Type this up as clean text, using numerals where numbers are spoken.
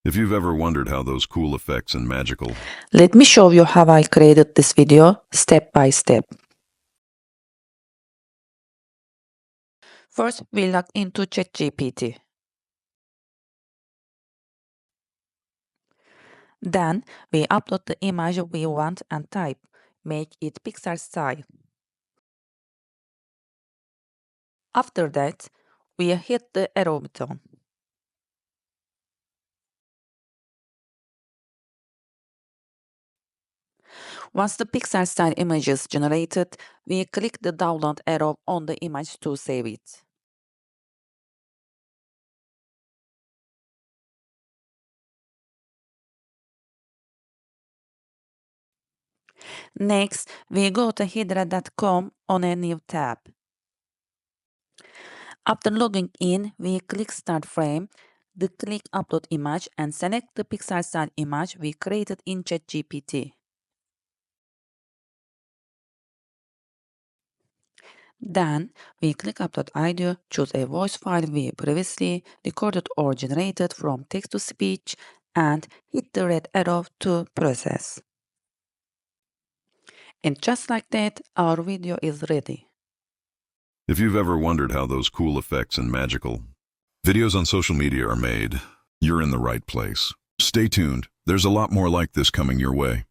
If you've ever wondered how those cool effects and magical Let me show you how I created this video step by step. First, we log into ChatGPT. Then, we upload the image we want and type. Make it Pixar Style. After that, we hit the arrow button. Once the Pixar Style image is generated, we click the download arrow on the image to save it. Next, we go to hydra.com on a new tab. After logging in, we click Start Frame, click Upload Image and select the Pixar Style image we created in ChatGPT. Then, we click Upload Audio, choose a voice file we previously recorded or generated from text-to-speech, and hit the red arrow to process. And just like that, our video is ready. If you've ever wondered how those cool effects and magical videos on social media are made, you're in the right place. Stay tuned. There's a lot more like this coming your way.